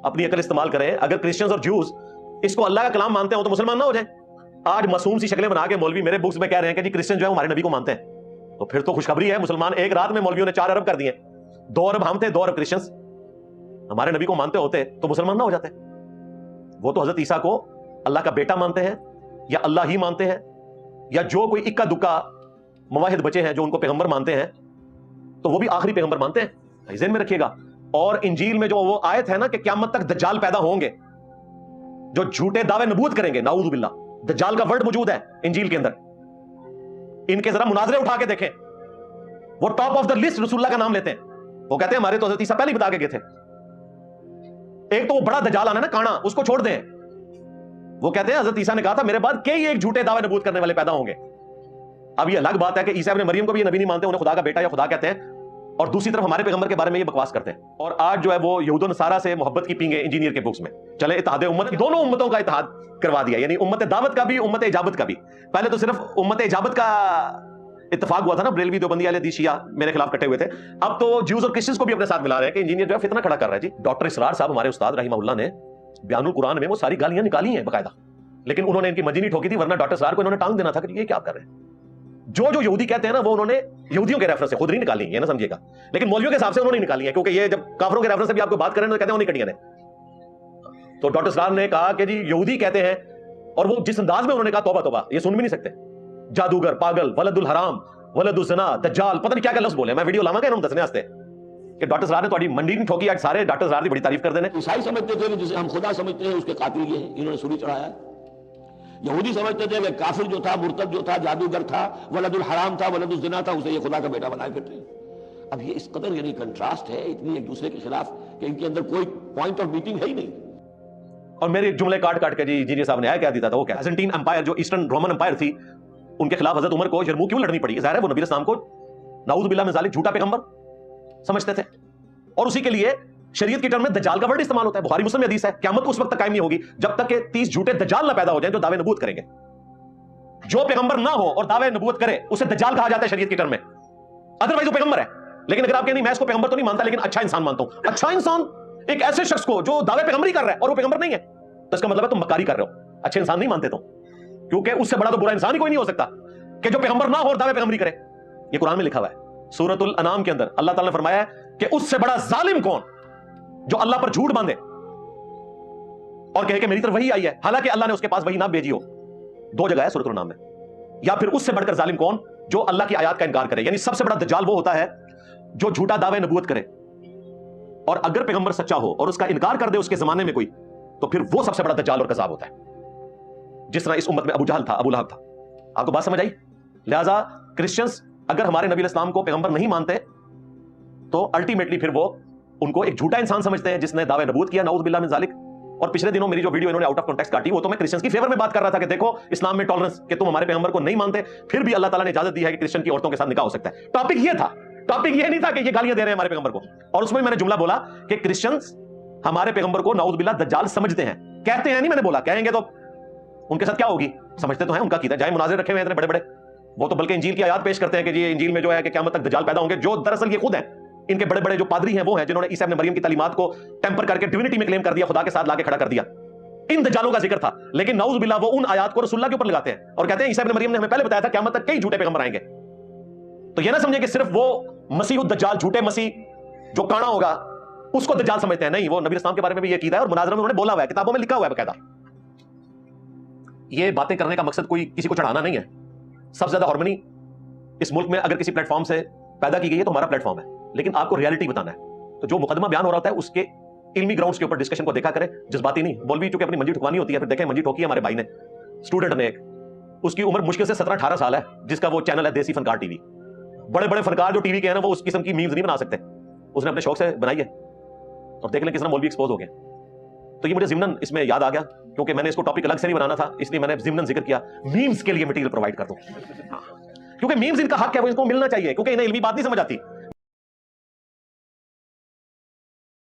اپنی عقل استعمال کریں. اگر کرسچنز اور جوز اس کو اللہ کا کلام مانتے ہو تو مسلمان نہ ہو جائیں. آج معصوم سی شکلیں بنا کے مولوی میرے بکس میں کہہ رہے ہیں کہ جی کرسچن جو ہے ہمارے نبی کو مانتے ہیں. تو پھر تو خوشخبری ہے, مسلمان ایک رات میں مولویوں نے 4 ارب کر دیے. 2 ارب ہم تھے, 2 ارب کرسچنز. ہمارے نبی کو مانتے ہوتے تو مسلمان نہ ہو جاتے. وہ تو حضرت عیسیٰ کو اللہ کا بیٹا مانتے ہیں یا اللہ ہی مانتے ہیں, یا جو کوئی اکا دکا مواحد بچے ہیں جو ان کو پیغمبر مانتے ہیں تو وہ بھی آخری پیغمبر مانتے ہیں. ذہن میں رکھیے گا. اور انجیل میں جو وہ آیت ہے نا کہ قیامت تک دجال پیدا ہوں گے جو جھوٹے دعوے نبوت کریں گے, نعوذ باللہ, دجال کا ورڈ موجود ہے انجیل کے اندر. ان کے ذرا مناظرے اٹھا کے دیکھیں, وہ ٹاپ آف دا لسٹ رسول اللہ کا نام لیتے ہیں. وہ کہتے ہیں ہمارے تو حضرت عیسیٰ پہلے ہی بتا کے گئے تھے. ایک تو وہ بڑا دجال آنا نا کانا, اس کو چھوڑ دیں. وہ کہتے ہیں حضرت عیسیٰ نے کہا تھا میرے بعد کئی ایک جھوٹے دعوے نبوت کرنے والے پیدا ہوں گے. اب یہ الگ بات ہے کہ عیسیٰ ابن مریم کو بھی یہ نبی نہیں مانتے, انہیں خدا کا بیٹا یا خدا کہتے ہیں, اور دوسری طرف ہمارے پیغمبر کے بارے میں یہ بکواس کرتے ہیں. اور آج جو ہے وہ یہود و نصارہ سے محبت کی پینگے انجینئر کے بکس میں چلے اتحاد امت, دونوں امتوں کا اتحاد کروا دیا, یعنی امت دعوت کا بھی امت اجابت کا بھی. پہلے تو صرف امت اجابت کا اتفاق ہوا تھا نا, بریلوی دیوبندی اہل حدیث شیعہ میرے خلاف کٹے ہوئے تھے. اب تو جیوز اور کرسچنز کو بھی اپنے ساتھ ملا رہے ہیں کہ انجینئر جو ہے فتنہ کھڑا کر رہا ہے. جی ڈاکٹر اسرار صاحب ہمارے استاد رحمہ اللہ نے بیان القرآن میں وہ ساری گالیاں نکالی ہیں باقاعدہ, لیکن انہوں نے ان کی منجی نہیں ٹھوکی تھی, ورنہ ڈاکٹر اسرار کو انہوں نے ٹانگ دینا تھا کہ یہ کیا کر رہے ہیں. جو یہودی کہتے ہیں نا وہ انہوں نے یہودیوں کے ریفرنس سے خود نہیں نکالی, یہ نہ سمجھیے گا, لیکن مولویوں کے حساب سے انہوں نے نکالی ہے, کیونکہ یہ جب کافروں کے ریفرنس سے بھی آپ کو بات کریں تو کہتے ہیں وہ نہیں کٹیاں نے. تو ڈاکٹر اسرار نے کہا کہ جی یہودی کہتے ہیں, اور وہ جس انداز میں انہوں نے کہا توبہ توبہ, یہ سن بھی نہیں سکتے. جادوگر, پاگل, ولد الحرام, ولد الزنا, دجال, پتہ نہیں کیا کیا لفظ بولے. میں ویڈیو لاواں گا انہوں دسنے واسطے کہ ڈاکٹر اسرار نے تھوڑی منڈی نہیں ٹھوکی. آج سارے ڈاکٹر اسرار کی بڑی تعریف کر دینے. عیسائی سمجھتے تھے کہ جسے ہم خدا سمجھتے ہیں اس کے قاتل یہ ہیں, انہوں نے سولی چڑھایا. یہودی سمجھتے تھے کہ کافر جو تھا, مرتد جو تھا, جادوگر تھا, ولد الحرام تھا, ولد الزنا تھا, اسے یہ خدا کا بیٹا بنائے پھرتے ہیں. اب یہ اس قدر یعنی کنٹراسٹ ہے اتنی ایک دوسرے کے خلاف کہ ان کے اندر کوئی پوائنٹ آف میٹنگ ہے ہی نہیں. اور میرے جملے کاٹ کاٹ کے جی جی صاحب نے آیا کیا دیتا تھا, وہ کیا بیزنٹین امپائر جو ایسٹرن رومن امپائر تھی, ان کے خلاف حضرت عمر کو یرموک کیوں لڑنی پڑی؟ ظاہر ہے وہ نبی اسلام کو نعوذ باللہ من ذالک جھوٹا پیغمبر سمجھتے تھے, اور اسی کے لیے شریعت کی ٹرم میں دجال کا ورڈ استعمال ہوتا ہے. بخاری مسلم میں حدیث ہے قیامت اس وقت تک قائم نہیں ہوگی جب تک کہ 30 جھوٹے دجال نہ پیدا ہو جائیں جو دعوے نبوت کریں گے. جو پیغمبر نہ ہو اور دعوے نبوت کرے اسے دجال کہا جاتا ہے شریعت کی ٹرم میں, ادروائز وہ پیغمبر ہے. لیکن اگر آپ کہیں نہیں میں اس کو پیغمبر تو نہیں مانتا لیکن اچھا انسان مانتا ہوں, اچھا انسان ایک ایسے شخص کو جو دعوے پیغمبری کر رہا ہے اور وہ پیغمبر نہیں ہے, تو اس کا مطلب ہے تم مکاری کر رہے ہو, اچھے انسان نہیں مانتے تم, کیونکہ اس سے بڑا تو برا انسان ہی کوئی نہیں ہو سکتا کہ جو پیغمبر نہ ہو اور دعوے پیغمبری کرے. یہ قرآن میں لکھا ہوا ہے سورۃ الانعام کے اندر, اللہ تعالیٰ نے فرمایا ہے کہ اس سے بڑا ظالم کون جو اللہ پر جھوٹ باندھے اور کہے کہ میری طرف وحی آئی ہے حالانکہ اللہ نے اس کے پاس وحی نہ بھیجی ہو. 2 جگہ ہے سورۃ الانعام میں. یا پھر اس سے بڑھ کر ظالم کون جو اللہ کی آیات کا انکار کرے. یعنی سب سے بڑا دجال وہ ہوتا ہے جو جھوٹا دعوے نبوت کرے, اور اگر پیغمبر سچا ہو اور اس کا انکار کر دے اس کے زمانے میں کوئی, تو پھر وہ سب سے بڑا دجال اور کذاب ہوتا ہے. جس طرح اس امت میں ابو جہل تھا, ابو لہب تھا. آپ کو بات سمجھ آئی؟ لہٰذا کرسچنز اگر ہمارے نبی اسلام کو پیغمبر نہیں مانتے تو الٹیمیٹلی پھر وہ ان کو ایک جھوٹا انسان سمجھتے ہیں جس نے دعوے نبوت کیا, نعوذ باللہ من ذالک. اور پچھلے دنوں میری جو ویڈیو انہوں نے آؤٹ آف کانٹیکسٹ کاٹی, وہ تو میں کرسچنز کی فیور میں بات کر رہا تھا کہ دیکھو اسلام میں ٹالرنس, کہ تم ہمارے پیغمبر کو نہیں مانتے پھر بھی اللہ تعالیٰ نے اجازت دی ہے کہ کرسچن کی عورتوں کے ساتھ نکاح ہو سکتا ہے. ٹاپک یہ تھا, ٹاپک یہ نہیں تھا کہ یہ گالیاں دے رہے ہیں ہمارے پیغمبر کو. اور اس میں نے جملہ بولا کہ کرسچنز ہمارے پیغمبر کو نعوذ باللہ دجال سمجھتے ہیں. کہتے ہیں نہیں, میں نے بولا کہیں گے تو ان کے ساتھ کیا ہوگی, سمجھتے تو ہیں ان کا عقیدہ. جائے مناظر رکھے ہوئے اتنے بڑے بڑے, وہ تو بلکہ انجیل کی آیات پیش کرتے ہیں کہ یہ انجیل میں جو ہے کہ قیامت تک دجال پیدا ہوں گے, جو دراصل یہ خود ہیں. ان کے بڑے بڑے جو پادری ہیں وہ ہیں جنہوں نے عیسیٰ ابن مریم کی تعلیمات کو ٹیمپر کر کے ڈیوینٹی میں کلیم کر دیا, خدا کے ساتھ لا کے کھڑا کر دیا. ان دجالوں کا ذکر تھا, لیکن نعوذ باللہ وہ ان آیات کو رسول اللہ کے اوپر لگاتے ہیں اور کہتے ہیں عیسیٰ ابن مریم نے ہمیں پہلے بتایا تھا قیامت تک کئی جھوٹے پیغمبر آئیں گے. تو یہ نہ سمجھیں کہ صرف وہ مسیح الدجال, جھوٹے مسیح جو کانا ہوگا اس کو دجال سمجھتے ہیں. نہیں, وہ نبی اسلام کے بارے میں بھی یہ عقیدہ ہے اور مناظرہ میں انہوں نے بولا ہوا ہے, کتابوں میں لکھا ہوا ہے باقاعدہ. یہ باتیں کرنے کا مقصد کوئی کسی کو چڑھانا نہیں ہے. سب سے زیادہ ہارمنی اس ملک میں اگر کسی پلیٹ فارم سے پیدا کی گئی ہے تو ہمارا پلیٹ فارم ہے, لیکن آپ کو ریالٹی بتانا ہے. تو جو مقدمہ بیان ہو رہا ہے اس کے علمی گراؤنڈز کے اوپر ڈسکشن کو دیکھا کرے, جذباتی نہیں. مولوی چونکہ اپنی منجی ٹھکوانی ہوتی ہے, پھر دیکھیں منجی ٹھوکی ہے ہمارے بھائی نے, اسٹوڈنٹ نے ایک, اس کی عمر مشکل سے 17-18 سال ہے, جس کا وہ چینل ہے دیسی فنکار ٹی وی. بڑے بڑے فنکار جو ٹی وی کے ہیں نا وہ اس قسم کی میمز نہیں بنا سکتے, اس نے اپنے شوق سے بنائی ہے. اور دیکھ لیں کس طرح مولوی ایکسپوز ہو گئے. تو یہ مجھے ضمناً اس میں یاد آ گیا کیونکہ میں نے اس کو ٹاپک الگ سے نہیں بنانا تھا, اس لیے میں نے ضمناً ذکر کیا میمز کے لیے مٹیریل پرووائڈ کر دوں, کیونکہ میمز ان کا حق ہے, وہ ان کو ملنا چاہیے, کیونکہ انہیں علمی بات نہیں سمجھ آتی.